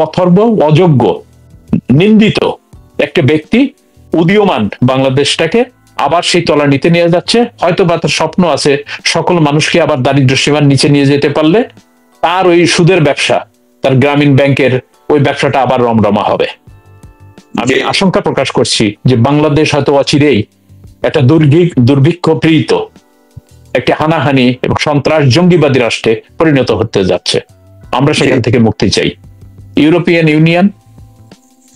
অথর্ব, অযোগ্য, নিন্দিত একটা ব্যক্তি উদীয়মান বাংলাদেশটাকে আবার সেই তলানিতে নিয়ে যাচ্ছে। হয়তো বা তার স্বপ্ন আছে সকল মানুষকে আবার দারিদ্র সীমার নিচে নিয়ে যেতে পারলে তার ওই সুদের ব্যবসা, তার গ্রামীণ ব্যাংকের ওই ব্যবসাটা আবার রমরমা হবে। আমি আশঙ্কা প্রকাশ করছি যে বাংলাদেশ হয়তো অচিরেই একটা দুর্ভিক্ষ পীড়িত একটি হানাহানি এবং সন্ত্রাস জঙ্গিবাদী রাষ্ট্রে পরিণত হতে যাচ্ছে। আমরা সেখান থেকে মুক্তি চাই। ইউরোপিয়ান ইউনিয়ন,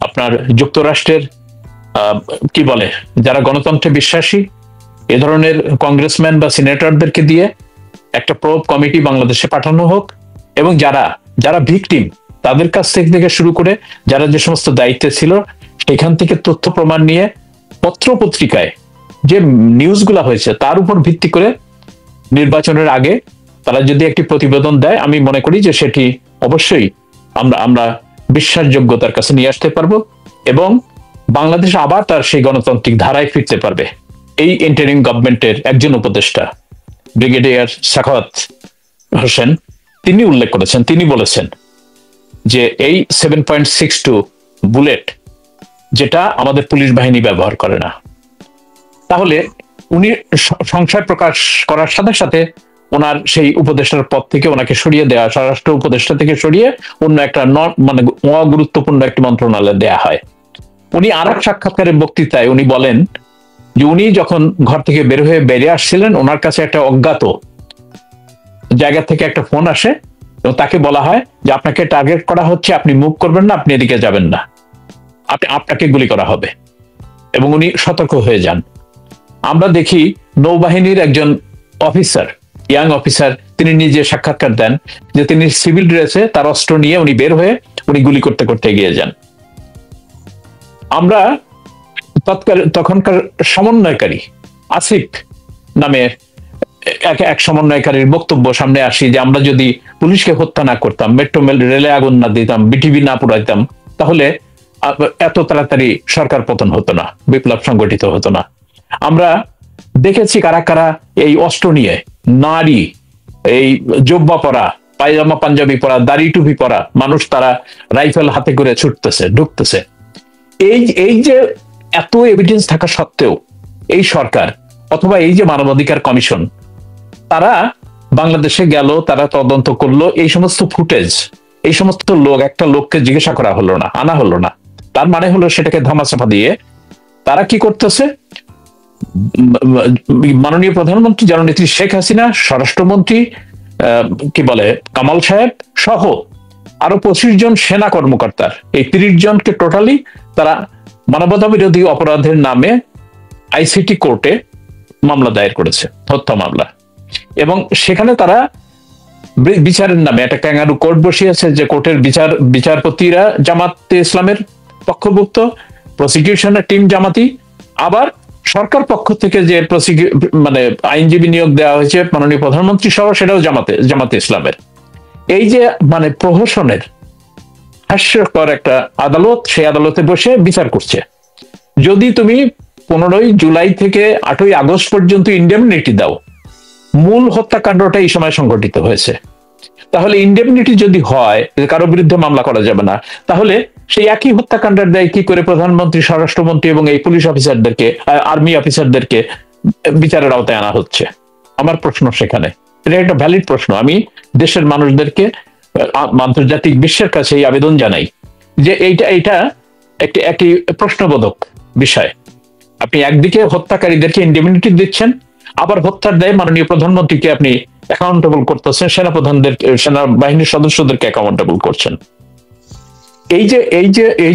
আপনার যুক্তরাষ্ট্রের কি বলে, যারা গণতন্ত্রে বিশ্বাসী, এ ধরনের কংগ্রেসম্যান বা সিনেটরদেরকে দিয়ে একটা প্রোব কমিটি বাংলাদেশে পাঠানো হোক, এবং যারা যারা ভিকটিম তাদের কাছ থেকে শুরু করে যারা যে সমস্ত দায়িত্বে ছিল সেখান থেকে তথ্য প্রমাণ নিয়ে পত্র পত্রিকায় যে নিউজগুলো হয়েছে তার উপর ভিত্তি করে নির্বাচনের আগে তারা যদি একটি প্রতিবেদন দেয়, আমি মনে করি যে সেটি অবশ্যই আমরা বিশ্বাসযোগ্যতার কাছে নিয়ে আসতে পারবো এবং বাংলাদেশ আবার তার সেই গণতান্ত্রিক ধারায় ফিরতে পারবে। এই ইন্টারিম গভর্নমেন্টের একজন উপদেষ্টা ব্রিগেডিয়ার সাখাওয়াত হোসেন তিনি উল্লেখ করেছেন, তিনি বলেছেন যে এই 7.62 বুলেট যেটা আমাদের পুলিশ বাহিনী ব্যবহার করে না। তাহলে উনি সংশয় প্রকাশ করার সাথে সাথে ওনার সেই উপদেষ্টার পদ থেকে ওনাকে সরিয়ে দেওয়া, স্বরাষ্ট্র উপদেষ্টা থেকে সরিয়ে অন্য একটা মানে অগুরুত্বপূর্ণ একটি মন্ত্রণালয়ে দেয়া হয়। উনি আর এক সাক্ষাৎকারের বক্তৃতায় উনি বলেন যে উনি যখন ঘর থেকে বের হয়ে বেরিয়ে আসছিলেন, ওনার কাছে একটা অজ্ঞাত জায়গা থেকে একটা ফোন আসে এবং তাকে বলা হয় যে আপনাকে টার্গেট করা হচ্ছে, আপনি মুভ করবেন না, আপনি এদিকে যাবেন না, আপনাকে গুলি করা হবে, এবং উনি সতর্ক হয়ে যান। আমরা দেখি নৌবাহিনীর একজন অফিসার, ইয়াং অফিসার, তিনি নিজে সাক্ষাৎকার দেন যে তিনি সিভিল ড্রেসে তার অস্ত্র নিয়ে উনি বের হয়ে উনি গুলি করতে করতে এগিয়ে যান। আমরা তখনকার সমন্বয়কারী আসিফ নামে এক সমন্বয়কারীর বক্তব্য সামনে আসি যে আমরা যদি পুলিশকে হত্যা না করতাম, মেট্রো রেলে আগুন না দিতাম, বিটিভি না পুরাইতাম, তাহলে এত তাড়াতাড়ি সরকার পতন হতো না, বিপ্লব সংগঠিত হতো না। আমরা দেখেছি কারা কারা এই অস্ত্র নিয়ে, নারী, এই জব্বা পরা, পায়জামা পাঞ্জাবি পরা, দাড়ি টুপি পরা মানুষ, তারা রাইফেল হাতে করে ছুটতেছে, ঢুকতেছে। এই যে এত এভিডেন্স থাকা সত্ত্বেও এই সরকার অথবা এই যে মানবাধিকার কমিশন, তারা বাংলাদেশে গেল, তারা তদন্ত করলো, এই সমস্ত ফুটেজ, এই সমস্ত একটা লোককে জিজ্ঞাসা করা হলো না, আনা হলো না। তার মানে হলো সেটাকে ধামাচাপা দিয়ে তারা কি করতেছে, মাননীয় প্রধানমন্ত্রী জননেত্রী শেখ হাসিনা, স্বরাষ্ট্রমন্ত্রী কি বলে কামাল সাহেব সহ আরো 25 জন সেনা কর্মকর্তার এই 30 জনকে টোটালি তারা মানবতা বিরোধী অপরাধের নামে আইসিটি কোর্টে মামলা দায়ের করেছে, হত্যা মামলা। এবং সেখানে তারা বিচারের নামে একটা ক্যাঙ্গারু কোর্ট বসিয়েছে, যে কোর্টের বিচারপতিরা জামাতে ইসলামের পক্ষভুক্ত, প্রসিকিউশনের টিম জামাতি, আবার সরকার পক্ষ থেকে যে মানে আইনজীবী নিয়োগ দেওয়া হয়েছে মাননীয় প্রধানমন্ত্রী সহ, সেটাও জামাতে ইসলামের। এই যে মানে প্রহসনের হাস্যকর একটা আদালত, সেই আদালতে বসে বিচার করছে। যদি তুমি 15ই জুলাই থেকে 8ই আগস্ট পর্যন্ত ইন্ডেমনিটি দাও, মূল হত্যাকাণ্ডটা এই সময় সংঘটিত হয়েছে, তাহলে ইন্ডেমনিটি যদি হয় কারো বিরুদ্ধে মামলা করা যাবে না, তাহলে সেই একই হত্যাকাণ্ডের দায় কি করে প্রধানমন্ত্রী, স্বরাষ্ট্রমন্ত্রী এবং এই পুলিশ অফিসারদেরকে, আর্মি অফিসারদেরকে বিচারের আওতায় আনা হচ্ছে? আমার প্রশ্ন সেখানে, এটা একটা ভ্যালিড প্রশ্ন। আমি দেশের মানুষদেরকে, আন্তর্জাতিক বিশ্বের কাছে এই আবেদন জানাই যে এইটা একটি প্রশ্নবোধক বিষয়। আপনি একদিকে হত্যাকারীদেরকে ইন্ডেমনিটি দিচ্ছেন, আবার হত্যার দায়ে মাননীয় প্রধানমন্ত্রীকে আপনি অ্যাকাউন্টেবল করতেছেন, সেনাবাহিনীর সদস্যদেরকে অ্যাকাউন্টেবল করছেন। এই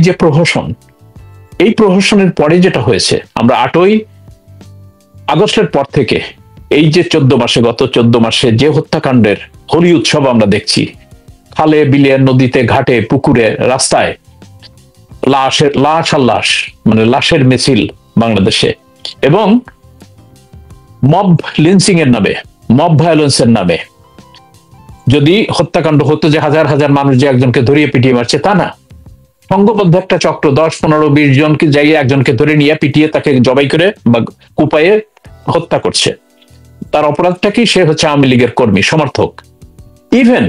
যে প্রহসন, এই প্রহসনের পরে যেটা হয়েছে, আমরা 8ই আগস্টের পর থেকে এই যে 14 মাসে, গত 14 মাসে যে হত্যাকাণ্ডের হোলি উৎসব আমরা দেখছি, খালে বিলে, নদীতে, ঘাটে, পুকুরে, রাস্তায় লাশ আর লাশ, মানে লাশের মিছিল বাংলাদেশে, এবং মব লিন্সিং এর নামে, মব ভায়োলেন্সের নামে যদি হত্যাকাণ্ড হতো যে হাজার হাজার মানুষ যে একজনকে ধরিয়ে পিটিয়ে মারছে, তা না, সংঘবদ্ধ একটা চক্র 10, 15, 20 জনকে যাইয়ে একজনকে ধরে নিয়ে পিটিয়ে তাকে জবাই করে বা কুপায়ে হত্যা করছে। তার অপরাধটা কি? সে হচ্ছে আওয়ামী লীগের কর্মী, সমর্থক। ইভেন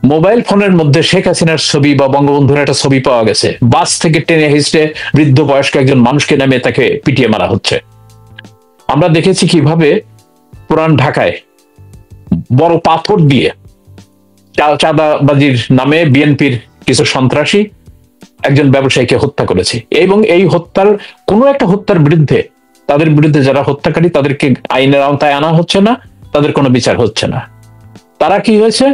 মোবাইল ফোনের মধ্যে শেখ হাসিনার ছবি বা বঙ্গবন্ধুর একটা ছবি পাওয়া গেছে, বাস থেকে টেনে হিঁচড়ে বৃদ্ধ বয়স্ক একজন মানুষকে নামে তাকে পিটিয়ে মারা হচ্ছে। আমরা দেখেছি কিভাবে পুরান ঢাকায় বড় পাথর দিয়ে চাঁদাবাজির নামে বিএনপির কিছু সন্ত্রাসী একজন ব্যবসায়ীকে হত্যা করেছে, এবং এই হত্যার কোনো একটা হত্যার বিরুদ্ধে, তাদের বিরুদ্ধে যারা হত্যাকারী তাদেরকে আইনের আওতায় আনা হচ্ছে না, তাদের কোনো বিচার হচ্ছে না। তারা কি হয়েছে,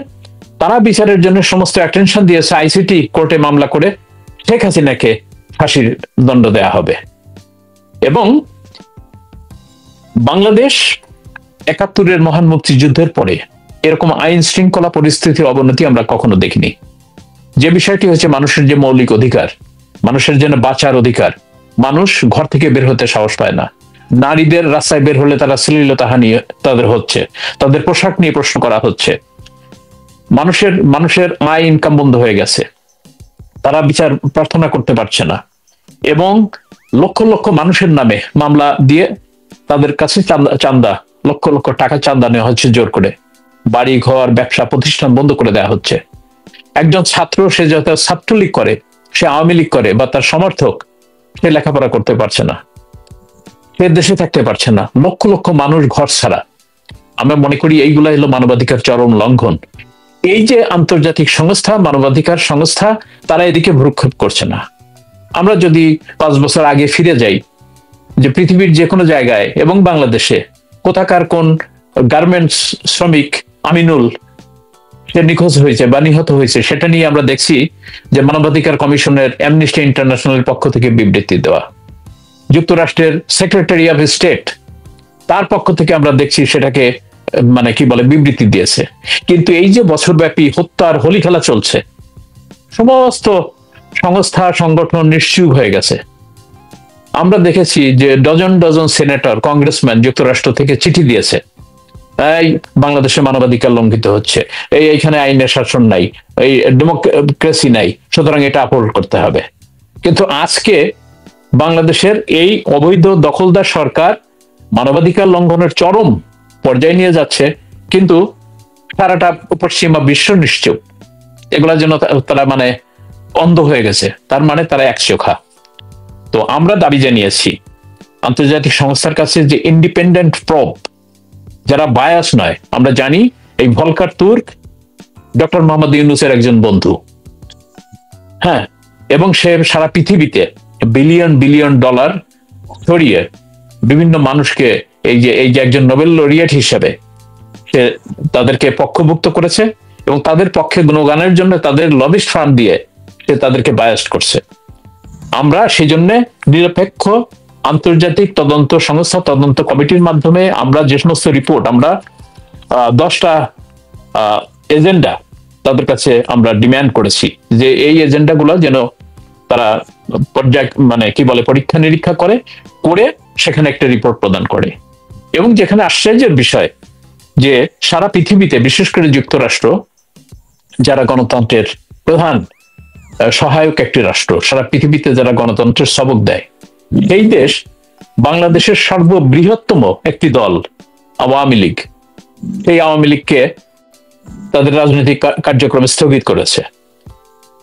তারা বিচারের জন্য সমস্ত অ্যাটেনশন দিয়েছে, আইসিটি কোর্টে মামলা করে শেখ হাসিনাকে ফাঁসির দণ্ড দেয়া হবে। এবং বাংলাদেশ ৭১-এর মহান মুক্তিযুদ্ধের পরে এরকম আইন শৃঙ্খলা পরিস্থিতির অবনতি আমরা কখনো দেখিনি। যে বিষয়টি হচ্ছে মানুষের যে মৌলিক অধিকার, মানুষের জন্য বাঁচার অধিকার, মানুষ ঘর থেকে বের হতে সাহস পায় না। নারীদের রাস্তায় বের হলে তারা শ্লীলতাহানি তাদের হচ্ছে, তাদের পোশাক নিয়ে প্রশ্ন করা হচ্ছে। মানুষের আয় ইনকাম বন্ধ হয়ে গেছে, তারা বিচার প্রার্থনা করতে পারছে না, এবং লক্ষ লক্ষ মানুষের নামে মামলা দিয়ে তাদের কাছে চান্দা লক্ষ লক্ষ টাকা চান্দা নেওয়া হচ্ছে জোর করে। বাড়ি ঘর ব্যবসা প্রতিষ্ঠান বন্ধ করে দেওয়া হচ্ছে। একজন ছাত্র, সে যত ছাত্রলীগ করে, সে আওয়ামী লীগ করে বা তার সমর্থক, সে লেখাপড়া করতে পারছে না, সে দেশে থাকতে পারছে না। লক্ষ লক্ষ মানুষ ঘর ছাড়া। আমরা মনে করি এইগুলা হলো মানবাধিকার চরম লঙ্ঘন। এই যে আন্তর্জাতিক সংস্থা, মানবাধিকার সংস্থা, তারা এদিকে ভ্রুক্ষেপ করছে না। আমরা যদি 5 বছর আগে ফিরে যাই, যে পৃথিবীর যে কোনো জায়গায় এবং বাংলাদেশে কোথাকার কোন গার্মেন্টস শ্রমিক আমিনুল সে নিখোঁজ হয়েছে বা নিহত হয়েছে, সেটা নিয়ে আমরা দেখছি যে মানবাধিকার কমিশনের, অ্যামনেস্টি ইন্টারন্যাশনালের পক্ষ থেকে বিবৃতি দেওয়া, যুক্তরাষ্ট্রের সেক্রেটারি অফ স্টেট তার পক্ষ থেকে আমরা দেখছি সেটাকে মানে কি বলে বিবৃতি দিয়েছে। কিন্তু এই যে বছরব্যাপী হত্যার হোলি খেলা চলছে, সমস্ত সংস্থা সংগঠন নিশ্চুপ হয়ে গেছে। আমরা দেখেছি যে ডজন ডজন সেনেটর, কংগ্রেসম্যান যুক্তরাষ্ট্র থেকে চিঠি দিয়েছে, এই বাংলাদেশে মানবাধিকার লঙ্ঘিত হচ্ছে, এইখানে আইনের শাসন নাই, এই ডেমোক্রেসি নাই, সুতরাং এটা আপহোল্ড করতে হবে। কিন্তু আজকে বাংলাদেশের এই অবৈধ দখলদার সরকার মানবাধিকার লঙ্ঘনের চরম পর্যায়ে নিয়ে যাচ্ছে, কিন্তু সারাটা পশ্চিমা বিশ্ব নিশ্চুপ। এগুলোর জন্য তারা মানে অন্ধ হয়ে গেছে, তার মানে তারা একচোখা। তো আমরা দাবি জানিয়েছি আন্তর্জাতিক সংস্থার কাছে যে ইন্ডিপেন্ডেন্ট প্রব, যারা বায়াস নয়। আমরা জানি এই ভলকার তুর্ক ডক্টর মোহাম্মদ ইউনূসের একজন বন্ধু, হ্যাঁ, এবং সে সারা পৃথিবীতে বিলিয়ন বিলিয়ন ডলার ছড়িয়ে বিভিন্ন মানুষকে এই যে একজন নোবেল লরিয়েট হিসেবে সে তাদেরকে পক্ষভুক্ত করেছে, এবং তাদের পক্ষে গুণগানের জন্য তাদের লবিস্ট ফার্ম দিয়ে সে তাদেরকে বায়াস করছে। আমরা সেই জন্য নিরপেক্ষ আন্তর্জাতিক তদন্ত সংস্থা, তদন্ত কমিটির মাধ্যমে আমরা যে সমস্ত রিপোর্ট, আমরা 10টা এজেন্ডা তাদের কাছে আমরা ডিমান্ড করেছি, যে এই এজেন্ডাগুলো যেন তারা মানে কি বলে পরীক্ষা নিরীক্ষা করে সেখানে একটা রিপোর্ট প্রদান করে। এবং যেখানে আশ্চর্যের বিষয় যে সারা পৃথিবীতে, বিশেষ করে যুক্তরাষ্ট্র, যারা গণতন্ত্রের প্রধান সহায়ক একটি রাষ্ট্র, সারা পৃথিবীতে যারা গণতন্ত্রের সবক দেয়, এই দেশ বাংলাদেশের সর্ববৃহত্তম একটি দল আওয়ামী লীগ, সেই আওয়ামী লীগকে তাদের রাজনৈতিক কার্যক্রম স্থগিত করেছে,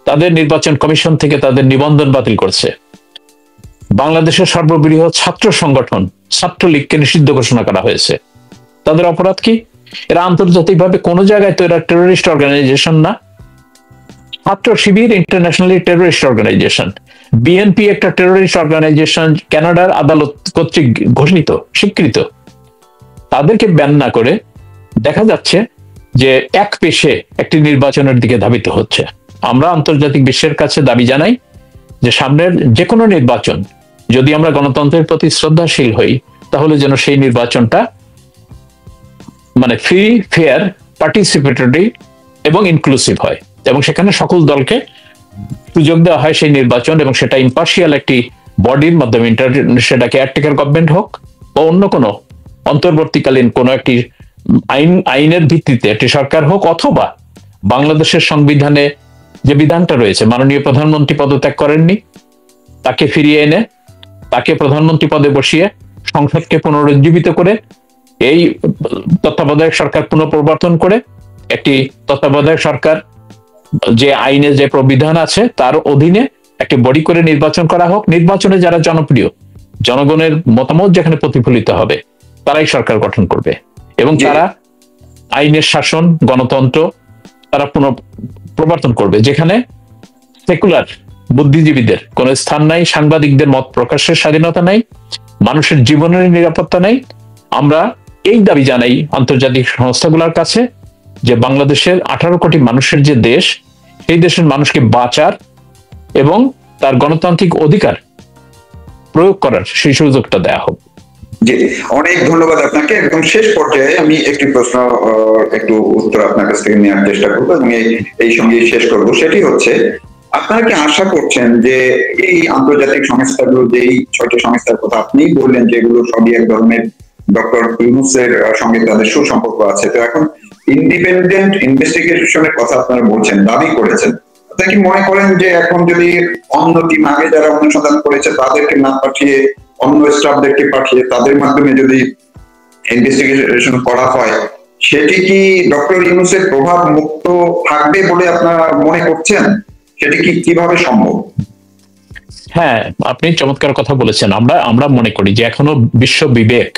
তাদের নির্বাচন কমিশন থেকে তাদের নিবন্ধন বাতিল করছে। বাংলাদেশের সর্ববৃহৎ ছাত্র সংগঠন ছাত্রলীগকে নিষিদ্ধ ঘোষণা করা হয়েছে। তাদের অপরাধ কি? এরা আন্তর্জাতিকভাবে কোনো জায়গায় তো এরা টেরোরিস্ট অর্গানাইজেশন না। ছাত্র শিবির ইন্টারন্যাশনালি টেরোরিস্ট অর্গানাইজেশন, বিএনপি একটা টেরোরিস্ট অর্গানাইজেশন, কানাডার আদালত কর্তৃক ঘোষিত, স্বীকৃত। তাদেরকে ব্যান না করে দেখা যাচ্ছে যে এক পেশে একটি নির্বাচনের দিকে ধাবিত হচ্ছে। আমরা আন্তর্জাতিক বিশ্বের কাছে দাবি জানাই যে সামনের যে কোনো নির্বাচন, যদি আমরা গণতন্ত্রের প্রতি শ্রদ্ধাশীল হই, তাহলে যেন সেই নির্বাচনটা মানে ফ্রি, ফেয়ার, পার্টিসিপেটরি এবং ইনক্লুসিভ হয়, এবং সেখানে সকল দলকে সুযোগ দেওয়া হয় সেই নির্বাচন, এবং সেটা ইম্পার্শিয়াল একটি বডির মাধ্যমে, সেটা কেয়ারটেকার গভর্নমেন্ট হোক বা অন্য কোনো অন্তর্বর্তীকালীন কোনো একটি আইনের ভিত্তিতে একটি সরকার হোক, অথবা বাংলাদেশের সংবিধানে যে বিধানটা রয়েছে, মাননীয় প্রধানমন্ত্রী পদত্যাগ করেননি, তাকে ফিরিয়ে এনে তাকে প্রধানমন্ত্রী পদে বসিয়ে সংসদকে পুনরুজ্জীবিত করে এই তত্ত্বাবধায়ক সরকার পুনঃপ্রবর্তন করে একটি তত্ত্বাবধায়ক সরকার যে আইনে যে প্রবিধান আছে তার অধীনে একটা বডি করে নির্বাচন করা হোক। নির্বাচনে যারা জনপ্রিয়, জনগণের মতামত যেখানে প্রতিফলিত হবে, তারাই সরকার গঠন করবে এবং তারা আইনের শাসন, গণতন্ত্র তারা প্রবর্তন করবে, যেখানে সেকুলার বুদ্ধিজীবীদের কোনো স্থান নাই, সাংবাদিকদের মত প্রকাশের স্বাধীনতা নাই, মানুষের জীবনের নিরাপত্তা নাই। আমরা এই দাবি জানাই আন্তর্জাতিক সংস্থাগুলোর কাছে যে বাংলাদেশের 18 কোটি মানুষের যে দেশ, সেই দেশের মানুষকে বাঁচার এবং তার গণতান্ত্রিক অধিকার প্রয়োগ করার সেই সুযোগটা দেয়া হোক। জি, অনেক ধন্যবাদ আপনাকে। একদম শেষ পর্যায়ে আমি একটি প্রশ্ন, একটু উত্তর আপনার কাছ থেকে নেওয়ার চেষ্টা করবো এবং এই সঙ্গে শেষ করবো। সেটি হচ্ছে, আপনারা কি আশা করছেন যে এই আন্তর্জাতিক সংস্থাগুলো, যে এই 6টি সংস্থার কথা আপনি বললেন, যেগুলো সবই এক ধরনের ডক্টর ইউনূসের সঙ্গে তাদের সুসম্পর্ক আছে, তো এখন ইন্ডিপেন্ডেন্ট ইনভেস্টিগেশনের কথা আপনারা বলছেন, দাবি করেছেন, আপনারা কি মনে করেন যে এখন যদি অন্য টিম, আগে যারা অনুসন্ধান করেছে তাদেরকে না পাঠিয়ে অন্য স্টাফদেরকে পাঠিয়ে তাদের মাধ্যমে যদি ইনভেস্টিগেশন করা হয়, সেটি কি ডক্টর ইউনূসের প্রভাব মুক্ত থাকবে বলে আপনারা মনে করছেন? সেটি কি কিভাবে সম্ভব? হ্যাঁ, আপনি চমৎকার কথা বলেছেন। আমরা মনে করি যে এখনো বিশ্ব বিবেক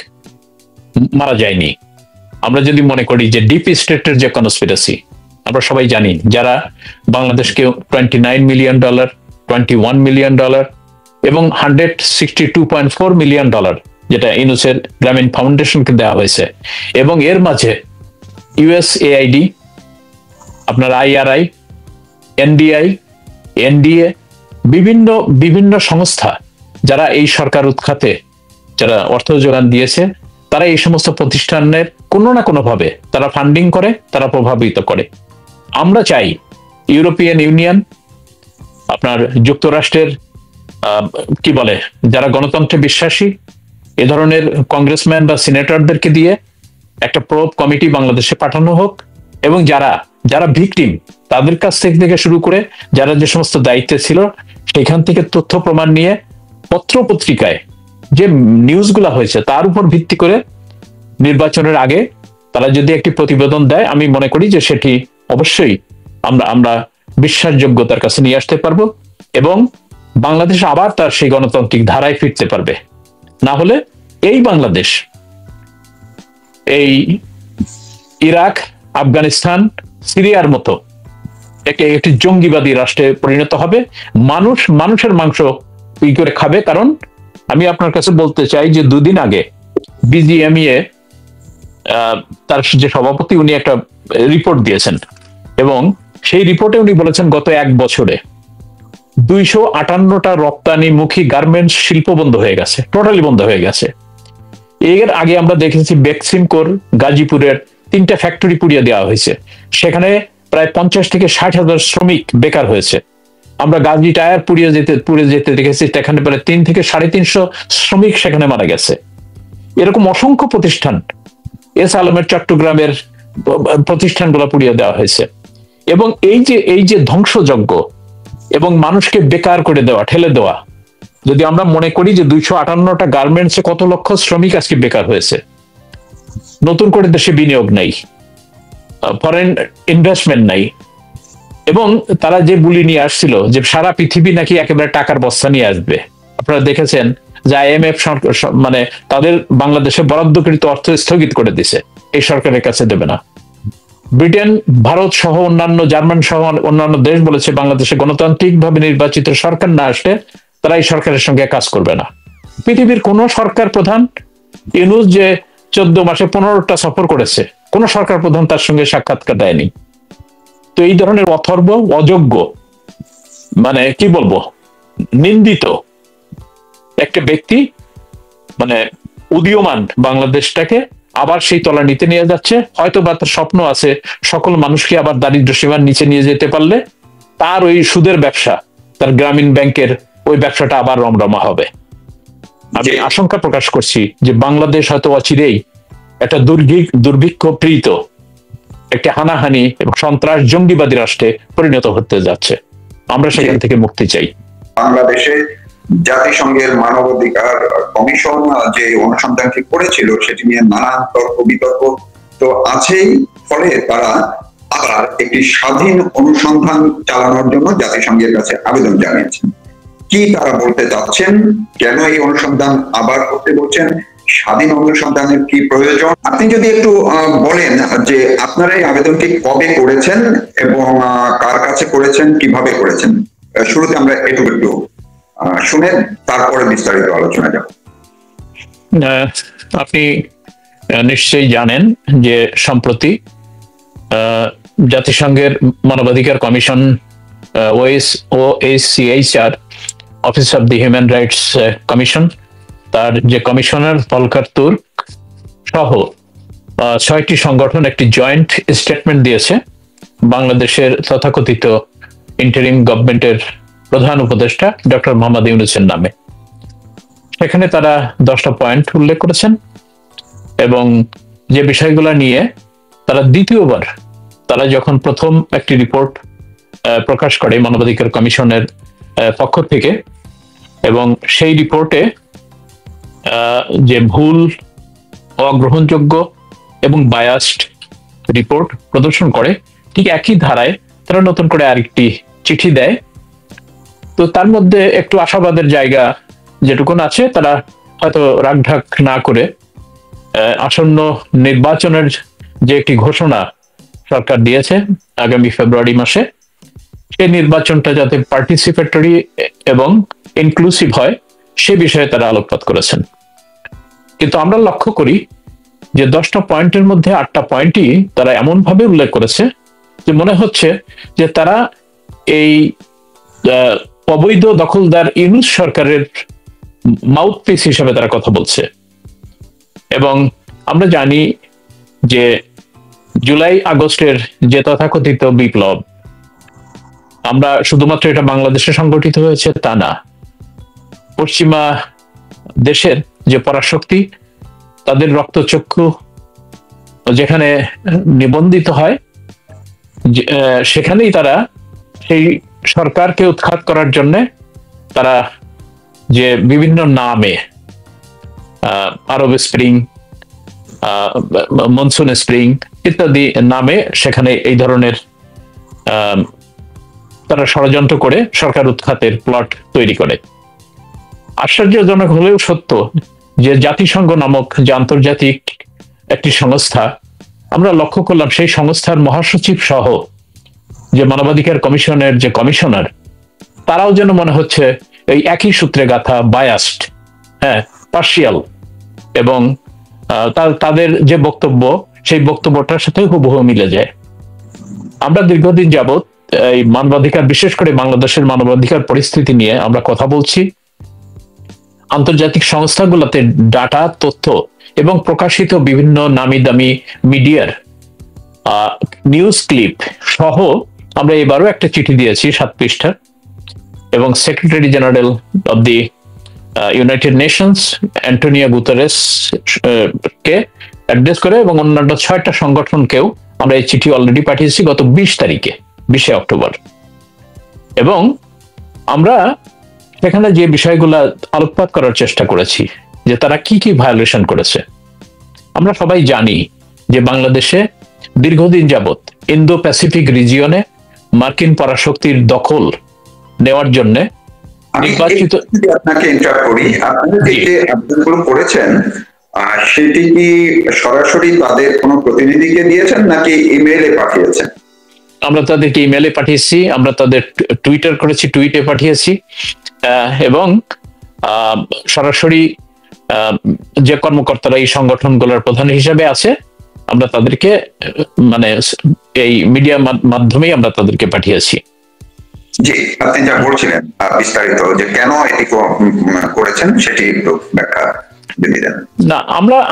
মারা যায়নি। আমরা যদি মনে করি যে ডিপ স্টেটের যে কনস্পিরেসি, আমরা সবাই জানি যারা বাংলাদেশকে $29 মিলিয়ন, $21 মিলিয়ন এবং $162.4 মিলিয়ন যেটা ইউনূসের গ্রামীণ ফাউন্ডেশনকে দেওয়া হয়েছে, এবং এর মাঝে ইউএসএআইডি, আপনার IRI, NDI, NDA, বিভিন্ন সংস্থা যারা এই সরকার উৎখাতে যারা অর্থ যোগান দিয়েছে, তারা এই সমস্ত প্রতিষ্ঠানের কোনো না কোনো ভাবে তারা ফান্ডিং করে, তারা প্রভাবিত করে। আমরা চাই ইউরোপিয়ান ইউনিয়ন, আপনার যুক্তরাষ্ট্রের কি বলে, যারা গণতন্ত্রে বিশ্বাসী, এ ধরনের কংগ্রেসম্যান বা সিনেটরদেরকে দিয়ে একটা প্রোব কমিটি বাংলাদেশে পাঠানো হোক, এবং যারা ভিকটিম তাদের কাছ থেকে শুরু করে যারা যে সমস্ত দায়িত্বে ছিল, সেখান থেকে তথ্য প্রমাণ নিয়ে পত্র পত্রিকায় যে নিউজগুলা হয়েছে তার উপর ভিত্তি করে নির্বাচনের আগে তারা যদি একটি প্রতিবেদন দেয়, আমি মনে করি যে সেটি অবশ্যই আমরা বিশ্বাসযোগ্যতার কাছে নিয়ে আসতে পারবো এবং বাংলাদেশ আবার তার সেই গণতান্ত্রিক ধারায় ফিরতে পারবে। না হলে এই বাংলাদেশ এই ইরাক, আফগানিস্তান, সিরিয়ার মতো একটি জঙ্গিবাদী রাষ্ট্রে পরিণত হবে। মানুষের মাংস কি করে খাবে? কারণ আমি আপনার কাছে বলতে চাই যে 2 দিন আগে BGMEA তার যে সভাপতি, উনি একটা রিপোর্ট দিয়েছেন এবং সেই রিপোর্টে উনি বলেছেন গত 1 বছরে 258টা রপ্তানিমুখী গার্মেন্টস শিল্প বন্ধ হয়ে গেছে, টোটালি বন্ধ হয়ে গেছে। এর আগে আমরা দেখেছি বেক্সিমকোর গাজীপুরের 3টা ফ্যাক্টরি পুড়িয়ে দেওয়া হয়েছে, সেখানে প্রায় 50 থেকে 60,000 শ্রমিক বেকার হয়েছে। আমরা গাজী টায়ার পুড়ে যেতে দেখেছি, সেখানে প্রায় 3 থেকে 350 শ্রমিক সেখানে মারা গেছে। এরকম অসংখ্য প্রতিষ্ঠান, এস আলমের চট্টগ্রামের প্রতিষ্ঠানগুলো পুড়িয়ে দেওয়া হয়েছে। এবং এই যে ধ্বংসযজ্ঞ এবং মানুষকে বেকার করে দেওয়া, ঠেলে দেওয়া, যদি আমরা মনে করি যে 258টা গার্মেন্টসে কত লক্ষ শ্রমিক আজকে বেকার হয়েছে, নতুন করে দেশে বিনিয়োগ নাই, ফরেন ইনভেস্টমেন্ট নাই, এবং তারা যে বুলি নিয়ে আসছিল যে সারা পৃথিবী নাকি একেবারে টাকার বস্তা নিয়ে আসবে। আপনারা দেখেছেন যে IMF মানে তাদের বাংলাদেশে বরাদ্দকৃত অর্থ স্থগিত করে দিছে, এই সরকারের কাছে দেবে না। ব্রিটেন, ভারত সহ অন্যান্য, জার্মান সহ অন্যান্য দেশ বলেছে বাংলাদেশে গণতান্ত্রিক ভাবে নির্বাচিত সরকার না আসলে তারা এই সরকারের সঙ্গে কাজ করবে না। পৃথিবীর কোন সরকার প্রধান, ইউনূস যে 14 মাসে 15টা সফর করেছে, কোন সরকার প্রধান তার সঙ্গে সাক্ষাৎকার দেয়নি। তো এই ধরনের অথর্ব, অযোগ্য, মানে কি বলবো, নিন্দিত একটা ব্যক্তি মানে উদীয়মান বাংলাদেশটাকে আবার সেই তলা নিতে নিয়ে যাচ্ছে। হয়তো বা তার স্বপ্ন আছে সকল মানুষকে আবার দারিদ্র সীমার নিচে নিয়ে যেতে পারলে তার ওই সুদের ব্যবসা, তার গ্রামীণ ব্যাংকের ওই ব্যবসাটা আবার রমরমা হবে। আমি আশঙ্কা প্রকাশ করছি যে বাংলাদেশ হয়তো অচিরেই একটা দুর্ভিক্ষপ্রীত একটি হানাহানি এবং সন্ত্রাস জঙ্গিবাদী রাষ্ট্রে পরিণত হতে যাচ্ছে। আমরা সেখান থেকে মুক্তি চাই। বাংলাদেশে জাতিসংঘের মানবাধিকার কমিশন যে অনুসন্ধানটি করেছিল, সেটি নিয়ে নানান তর্ক বিতর্ক তো আছেই, ফলে তারা আবার একটি স্বাধীন অনুসন্ধান চালানোর জন্য জাতিসংঘের কাছে আবেদন জানিয়েছেন। কি তারা বলতে চাচ্ছেন, কেন এই অনুসন্ধান আবার করতে বলছেন, স্বাধীন অনুসন্ধানের কি প্রয়োজন? আপনি যদি একটু বলেন যে আপনারা এই আবেদনটি কবে করেছেন এবং কার কাছে করেছেন, কিভাবে করেছেন। শুরুতে আমরা একটু শুনে তারপরে বিস্তারিত আলোচনা যাব। আপনি নিশ্চয়ই জানেন যে সম্প্রতি জাতিসংঘের মানবাধিকার commission OHCHR, office of the human rights commission, তার যে কমিশনার ভলকার তুর্ক সহ 6টি সংগঠন একটি জয়েন্ট স্টেটমেন্ট দিয়েছে বাংলাদেশের তথাকথিত ইন্টারিম গভর্নমেন্টের প্রধান উপদেষ্টা ডক্টর মোহাম্মদ ইউনূসের নামে। সেখানে তারা 10টা পয়েন্ট উল্লেখ করেছেন এবং যে বিষয়গুলো নিয়ে তারা দ্বিতীয়বার, তারা যখন প্রথম একটি রিপোর্ট প্রকাশ করে মানবাধিকার কমিশনের পক্ষ থেকে, এবং সেই রিপোর্টে যে ভুল, অগ্রহণযোগ্য এবং বায়াসড রিপোর্ট প্রদর্শন করে, ঠিক একই ধারায় তারা নতুন করে আরেকটি চিঠি দেয়। তো তার মধ্যে একটু আশাবাদের জায়গা যেটুকুন আছে, তারা হয়তো রাগঢাক না করে আসন্ন নির্বাচনের যে একটি ঘোষণা সরকার দিয়েছে আগামী ফেব্রুয়ারি মাসে, সেই নির্বাচনটা যাতে পার্টিসিপেটরি এবং ইনক্লুসিভ হয় সে বিষয়ে তারা আলোকপাত করেছেন। কিন্তু আমরা লক্ষ্য করি যে 10টা পয়েন্টের মধ্যে 8টা পয়েন্টই তারা এমন ভাবে উল্লেখ করেছে যে মনে হচ্ছে যে তারা এই অবৈধ দখলদার ইউনূস সরকারের মাউথপিস হিসেবে তারা কথা বলছে। এবং আমরা জানি যে জুলাই আগস্টের যে তথাকথিত বিপ্লব, আমরা শুধুমাত্র এটা বাংলাদেশে সংগঠিত হয়েছে তা না, পশ্চিমা দেশের যে পরাশক্তি, তাদের রক্তচক্ষু যেখানে নিবন্ধিত হয়, সেখানেই তারা সেই সরকারকে উৎখাত করার জন্য তারা যে বিভিন্ন নামে, আরব স্প্রিং, মনসুন স্প্রিং ইত্যাদি নামে সেখানে এই ধরনের তারা ষড়যন্ত্র করে সরকার উৎখাতের প্লট তৈরি করে। আশ্চর্যজনক হলেও সত্য যে জাতিসংঘ নামক যে আন্তর্জাতিক একটি সংস্থা, আমরা লক্ষ্য করলাম সেই সংস্থার মহাসচিব সহ যে মানবাধিকার কমিশনের যে কমিশনার, তারাও যেন মনে হচ্ছে এই একই সূত্রে গাথা, বায়াসড, পার্শিয়াল, এবং তাদের যে বক্তব্য সেই বক্তব্যটার সাথে হুবহু মিলে যায়। আমরা দীর্ঘদিন যাবৎ এই মানবাধিকার, বিশেষ করে বাংলাদেশের মানবাধিকার পরিস্থিতি নিয়ে আমরা কথা বলছি। আন্তর্জাতিক সংস্থাগুলোতে ডাটা, তথ্য এবং প্রকাশিত বিভিন্ন নামি দামি মিডিয়ার নিউজ ক্লিপ সহ আমরা এবারও একটা চিঠি দিয়েছি 7 পৃষ্ঠার, এবং secretary general of the United Nations Antonio Guterres K address করে, এবং অন্যান্য 6টা সংগঠনকেও আমরা এই চিঠি অলরেডি পাঠিয়েছি গত 20 অক্টোবর। এবং আমরা সেখানে যে বিষয়গুলা আলোকপাত করার চেষ্টা করেছি যে তারা কি কি ভায়োলেশন করেছে। আমরা সবাই জানি যে বাংলাদেশে দীর্ঘদিন যাবৎ ইন্দো প্যাসিফিক রিজিয়নে মার্কিন পরাশক্তির দখল নেওয়ার জন্য নির্বাচিত। আপনাকে ইন্টারাপ্ট করি, আপনারা যে আবেদনগুলো করেছেন সেটি কি সরাসরি তাদের কোনো প্রতিনিধিকে দিয়েছেন নাকি ইমেইলে পাঠিয়েছেন? আমরা তাদেরকে ইমেইলে পাঠিয়েছি, আমরা তাদের টুইটার করেছি, টুইটে পাঠিয়েছি, এবং সরাসরি যে কর্মকর্তারা এই সংগঠনগুলোর প্রধান হিসেবে আছে আমরা তাদেরকে মানে এই মিডিয়া মাধ্যমেই আমরা তাদেরকে পাঠিয়েছি। জি, আপনি যা বলছিলেন বিস্তারিত যে কেন এটি করেছেন সেটি একটু ব্যাখ্যা দিবেন। না,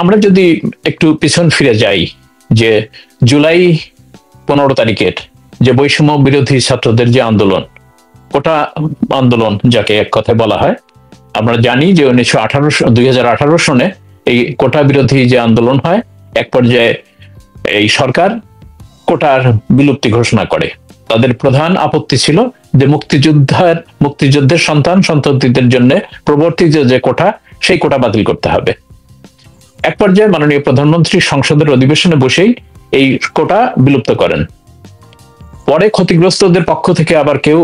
আমরা যদি একটু পিছন ফিরে যাই, যে জুলাই 15 তারিখের যে বৈষম্য বিরোধী ছাত্রদের যে আন্দোলন, কোটা আন্দোলন যাকে এক কথায় বলা হয়, আমরা জানি যে 2018 সনে এই কোটা বিরোধী যে আন্দোলন হয়, এক পর্যায়ে এই সরকার কোটার বিলুপ্তি ঘোষণা করে। তাদের প্রধান আপত্তি ছিল যে মুক্তিযুদ্ধের সন্ততিদের জন্য প্রবর্তিত যে কোটা, সেই কোটা বাতিল করতে হবে। এক পর্যায়ে মাননীয় প্রধানমন্ত্রী সংসদের অধিবেশনে বসেই এই কোটা বিলুপ্ত করেন। পরে ক্ষতিগ্রস্তদের পক্ষ থেকে আবার কেউ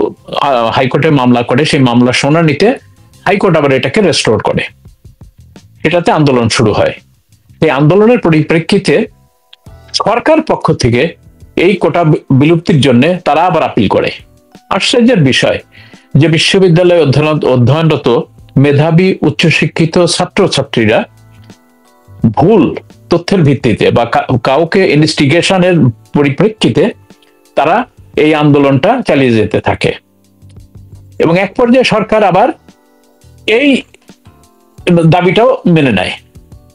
হাইকোর্টে মামলা করে, সেই মামলা শুনানিতে হাইকোর্ট আবার এটাকে রেস্টোর করে, এটাতে আন্দোলন শুরু হয়। এই আন্দোলনের পরিপ্রেক্ষিতে সরকার পক্ষ থেকে এই কোটা বিলুপ্তির জন্য তারা আবার আপিল করে। আশ্চর্যের বিষয় যে বিশ্ববিদ্যালয়ে অধ্যয়নরত মেধাবী উচ্চশিক্ষিত ছাত্রছাত্রীরা ভুল তথ্যের ভিত্তিতে বা কাউকে ইনভেস্টিগেশনের পরিপ্রেক্ষিতে তারা এই আন্দোলনটা চালিয়ে যেতে থাকে, এবং এক পর্যায়ে সরকার আবার এই দাবিটাও মেনে নেয়।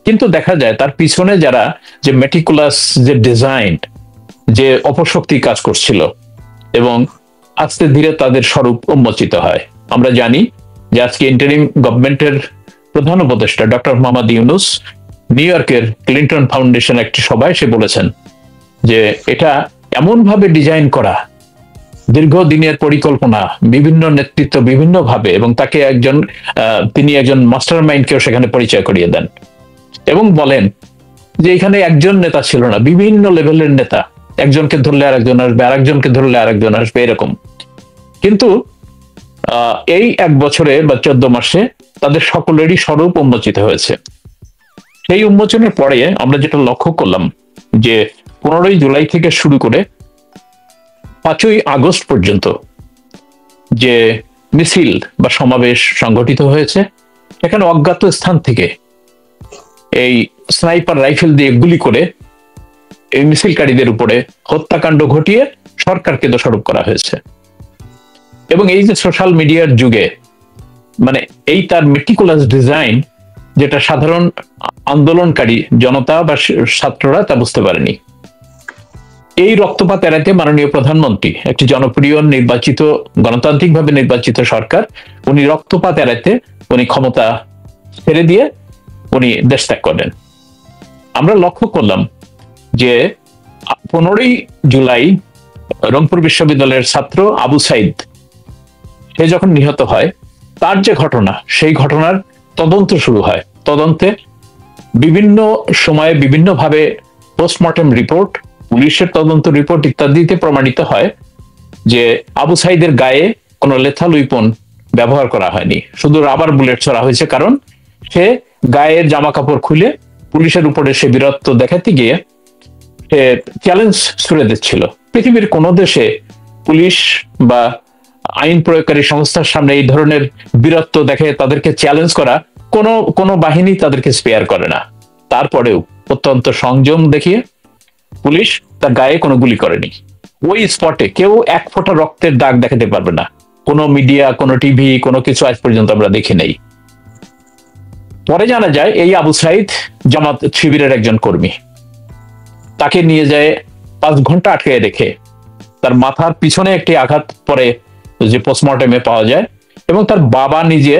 কিন্তু দেখা যায় তার পিছনে যারা যে মেটিকুলাস যে ডিজাইন, যে অপশক্তি কাজ করছিল, এবং আস্তে ধীরে তাদের স্বরূপ উন্মোচিত হয়। আমরা জানি যে আজকে ইন্টারিম গভর্নমেন্টের প্রধান উপদেষ্টা ডক্টর মোহাম্মদ ইউনূস নিউ ইয়র্কের ক্লিন্টন ফাউন্ডেশন একটি সভায় সে বলেছেন যে এটা এমন ভাবে ডিজাইন করা, দীর্ঘদিনের পরিকল্পনা, বিভিন্ন নেতৃত্ব বিভিন্ন ভাবে, এবং তাকে তিনি একজন মাস্টার মাইন্ডকেও সেখানে পরিচয় করিয়ে দেন, এবং বলেন যে এখানে একজন নেতা ছিল না, বিভিন্ন লেভেলের নেতা, একজনকে ধরলে আরেকজন আসবে, আরেকজনকে ধরলে আরেকজন আসবে, এরকম। কিন্তু এই 1 বছরে বা 14 মাসে তাদের সকলেরই স্বরূপ উন্মোচিত হয়েছে। সেই উন্মোচনের পরে আমরা যেটা লক্ষ্য করলাম যে 15ই জুলাই থেকে শুরু করে 5ই আগস্ট পর্যন্ত যে মিছিল বা সমাবেশ সংগঠিত হয়েছে, এখানে অজ্ঞাত স্থান থেকে এই স্নাইপার রাইফেল দিয়ে গুলি করে এই মিছিলকারীদের উপরে হত্যাকাণ্ড ঘটিয়ে সরকারকে দোষারোপ করা হয়েছে। এবং এই যে সোশ্যাল মিডিয়ার যুগে, মানে এই তার মেটিকুলাস ডিজাইন, যেটা সাধারণ আন্দোলনকারী জনতা বা ছাত্ররা তা বুঝতে পারেনি। এই রক্তপাত এড়াতে মাননীয় প্রধানমন্ত্রী, একটি জনপ্রিয় নির্বাচিত, গণতান্ত্রিকভাবে নির্বাচিত সরকার, উনি রক্তপাত এড়াতে উনি ক্ষমতা ছেড়ে দিয়ে উনি দেশ ত্যাগ করেন। আমরা লক্ষ্য করলাম যে 15ই জুলাই রংপুর বিশ্ববিদ্যালয়ের ছাত্র আবু সাইদ সে যখন নিহত হয়, তার যে ঘটনা, সেই ঘটনার তদন্ত শুরু হয়। তদন্তে বিভিন্ন সময়ে বিভিন্নভাবে পোস্টমর্টেম রিপোর্ট, পুলিশের তদন্ত রিপোর্ট ইত্যাদিতে প্রমাণিত হয় যে আবু সাইদের গায়ে কোনো লেথাল উইপন ব্যবহার করা হয়নি, শুধু রাবার বুলেট ছোড়া হয়েছে। কারণ সে গায়ের জামা কাপড় খুলে পুলিশের উপরে সে বীরত্ব দেখাতে গিয়ে সে চ্যালেঞ্জ ছুড়ে দিচ্ছিল। পৃথিবীর কোন দেশে পুলিশ বা আইন প্রয়োগকারী সংস্থার সামনে এই ধরনের বীরত্ব দেখে তাদেরকে চ্যালেঞ্জ করা কোনো বাহিনী তাদেরকে স্পেয়ার করে না। তারপরেও অত্যন্ত সংযম দেখিয়ে পুলিশ তার গায়ে কোনো গুলি করেনি। ওই স্পটে কেউ 1 ফোঁটা রক্তের দাগ দেখাতে পারবে না, কোনো মিডিয়া, কোনো টিভি, কোনো কিছু আজ পর্যন্ত আমরা দেখি নাই। পরে জানা যায় এই আবু সাইদ জামাত শিবিরের একজন কর্মী। তাকে নিয়ে যায় 5 ঘন্টা আটকে রেখে তার মাথার পিছনে একটি আঘাত পরে যে পোস্টমর্টেমে পাওয়া যায়, এবং তার বাবা নিজে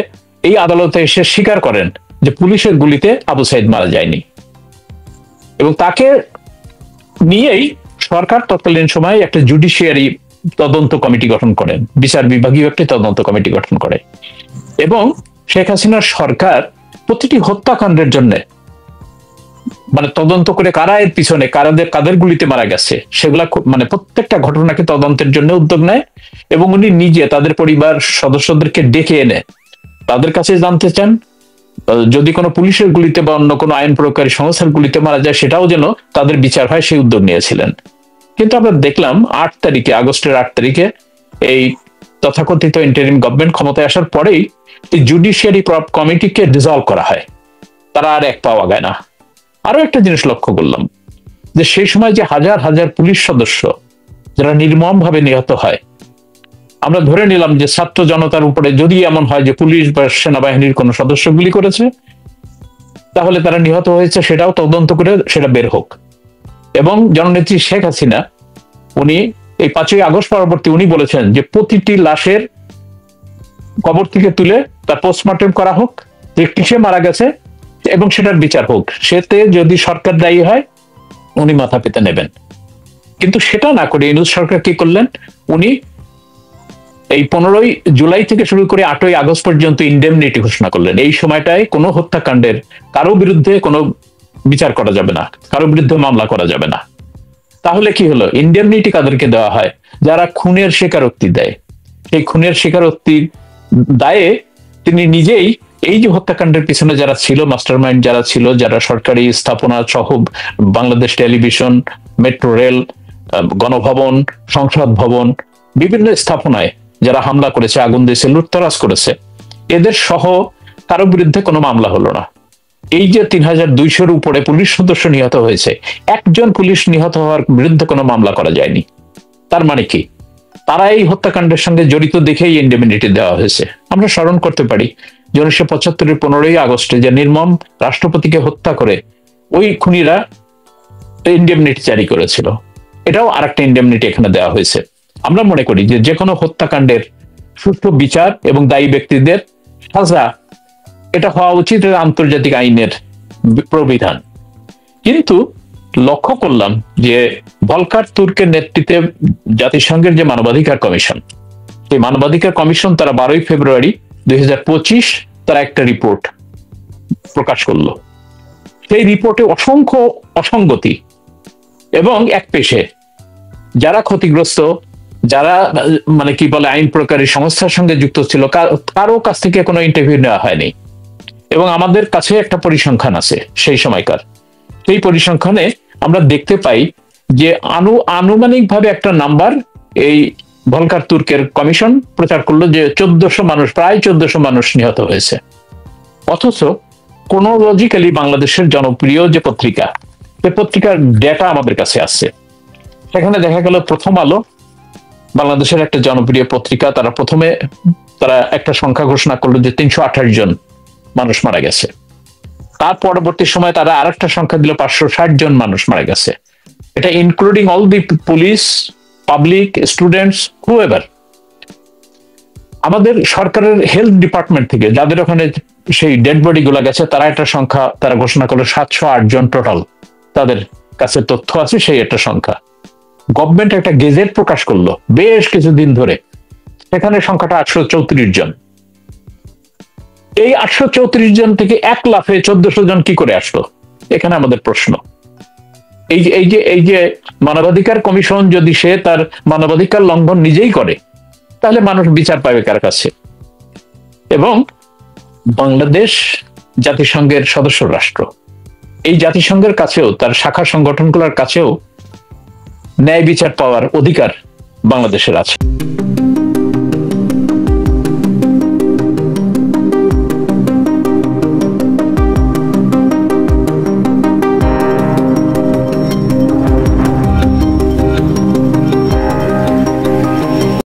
এই আদালতে এসে স্বীকার করেন যে পুলিশের গুলিতে আবু সাইদ মারা যায়নি। এবং তাকে নিয়েই সরকার তৎকালীন সময়ে একটা জুডিশিয়ারি তদন্ত কমিটি গঠন করেন, বিচার বিভাগীয় একটি তদন্ত কমিটি গঠন করে, এবং শেখ হাসিনার সরকার প্রতিটি হত্যাকাণ্ডের জন্য মানে তদন্ত করে কারা এর পিছনে, কাদের গুলিতে মারা গেছে সেগুলা, মানে প্রত্যেকটা ঘটনাকে তদন্তের জন্য উদ্যোগ নেয়। এবং উনি নিজে তাদের পরিবার সদস্যদেরকে ডেকে এনে তাদের কাছে জানতে চান, যদি কোনো পুলিশের গুলিতে বা অন্য কোনো আইন প্রয়োগকারী সংস্থার গুলিতে মারা যায় সেটাও যেন তাদের বিচার হয়, সেই উদ্যোগ নিয়েছিলেন। কিন্তু আমরা দেখলাম 8 তারিখে, আগস্টের 8 তারিখে এই তথাকথিত ইন্টারিম গভর্নমেন্ট ক্ষমতায় আসার পরেই এই জুডিশিয়ারি কমিটিকে ডিসলভ করা হয়, তারা আর এক পাওয়া যায় না। আরো একটা জিনিস লক্ষ্য করলাম যে সেই সময় যে হাজার হাজার পুলিশ সদস্য যারা নির্মম ভাবে নিহত হয়, আমরা ধরে নিলাম যে ছাত্র জনতার উপরে যদি এমন হয় যে পুলিশ বা সেনাবাহিনীর কোন সদস্য গুলি করেছে, তাহলে তারা নিহত হয়েছে সেটাও তদন্ত করে সেটা বের হোক। এবং জননেত্রী শেখ হাসিনা উনি এই 5ই আগস্ট পরবর্তী উনি বলেছেন যে প্রতিটি লাশের কবর থেকে তুলে তার পোস্টমর্টেম করা হোক, যে কিসে মারা গেছে এবং সেটার বিচার হোক, সেতে যদি সরকার দায়ী হয় উনি মাথা পেতে নেবেন। কিন্তু সেটা না করে ইউনূস সরকার কি করলেন, উনি এই 15ই জুলাই থেকে শুরু করে 8ই আগস্ট পর্যন্ত ইনডেমনিটি ঘোষণা করলেন। এই সময়টায় কোনো হত্যাকাণ্ডের কারো বিরুদ্ধে কোনো বিচার করা যাবে না, কারো বিরুদ্ধে মামলা করা যাবে না। তাহলে কি হলো? ইন্ডেমনিটি কাদেরকে দেওয়া হয়? যারা খুনের স্বীকারোক্তি দেয়। সেই খুনের স্বীকারোক্তির দায়ে তিনি নিজেই এই যে হত্যাকাণ্ডের পিছনে যারা ছিল, মাস্টার মাইন্ড যারা ছিল, যারা সরকারি স্থাপনা সহ Bangladesh television, metro rail, Ganabhaban, সংসদ ভবন, বিভিন্ন স্থাপনায় যারা হামলা করেছে, আগুন দিয়েছে, লুটতরাজ করেছে, এদের সহ কারো বিরুদ্ধে কোনো মামলা হলো না। এই যে ৩,২০০-র উপরে পুলিশ সদস্য নিহত হয়েছে, একজন পুলিশ নিহত হওয়ার বিরুদ্ধে কোনো মামলা করা যায়নি। তার মানে কি? তারা এই হত্যাকাণ্ডের সঙ্গে জড়িত দেখেই ইন্ডেমনিটি দেওয়া হয়েছে। আমরা স্মরণ করতে পারি 1975-এর 15ই আগস্টে যে নির্মম রাষ্ট্রপতিকে হত্যা করে ওই খুনিরা ইন্ডেমনিটি জারি করেছিল। এটাও আরেকটা ইন্ডেমনিটি এখানে দেওয়া হয়েছে। আমরা মনে করি যে যে কোনো হত্যাকাণ্ডের সুষ্ঠু বিচার এবং দায়ী ব্যক্তিদের সাজা, এটা হওয়া উচিত আন্তর্জাতিক আইনের প্রবিধান। কিন্তু লক্ষ্য করলাম যে ভলকার তুর্কের নেতৃত্বে জাতিসংঘের যে মানবাধিকার কমিশন, সেই মানবাধিকার কমিশন তারা 12ই ফেব্রুয়ারি 2025 তারা একটা রিপোর্ট প্রকাশ করলো। সেই রিপোর্টে অসংখ্য অসঙ্গতি এবং এক পেশে যারা ক্ষতিগ্রস্ত, যারা মানে কি বলে আইন প্রকারী সংস্থার সঙ্গে যুক্ত ছিল, কারো কাছ থেকে কোনো ইন্টারভিউ নেওয়া হয়নি। এবং আমাদের কাছে একটা পরিসংখ্যান আছে সেই সময়কার। সেই পরিসংখ্যানে আমরা দেখতে পাই যে আনুমানিকভাবে একটা নাম্বার এই ভলকার তুর্কের কমিশন প্রচার করলো যে 1400 মানুষ, প্রায় 1400 মানুষ নিহত হয়েছে। অথচ ক্রোনোলজিক্যালি বাংলাদেশের জনপ্রিয় যে পত্রিকা, সে পত্রিকার ডেটা আমাদের কাছে আছে। সেখানে দেখা গেল প্রথম আলো, বাংলাদেশের একটা জনপ্রিয় পত্রিকা, তারা একটা সংখ্যা ঘোষণা করলো যে 328 জন মানুষ মারা গেছে। তার পরবর্তী সময় তারা আরেকটা সংখ্যা দিল 560 জন মানুষ মারা গেছে। এটা including all the police, public, students, whoever. আমাদের সরকারের হেলথ ডিপার্টমেন্ট থেকে যাদের ওখানে সেই ডেড বডি গুলা গেছে, তারা একটা সংখ্যা তারা ঘোষণা করলো 708 জন টোটাল। তাদের কাছে তথ্য আছে সেই একটা সংখ্যা। গভর্নমেন্ট একটা গেজেট প্রকাশ করলো বেশ কিছুদিন ধরে, সেখানে সংখ্যাটা 834 জন। এই 834 জন থেকে এক লাফে 1400 জন কি করে আসলো? এখানে আমাদের প্রশ্ন। এই যে মানবাধিকার কমিশন যদি সে তার মানবাধিকার লঙ্ঘন নিজেই করে, তাহলে মানুষ বিচার পাবে কার কাছে? এবং বাংলাদেশ জাতিসংঘের সদস্য রাষ্ট্র, এই জাতিসংঘের কাছেও, তার শাখা সংগঠনগুলোর কাছেও ন্যায় বিচার পাওয়ার অধিকার বাংলাদেশের আছে।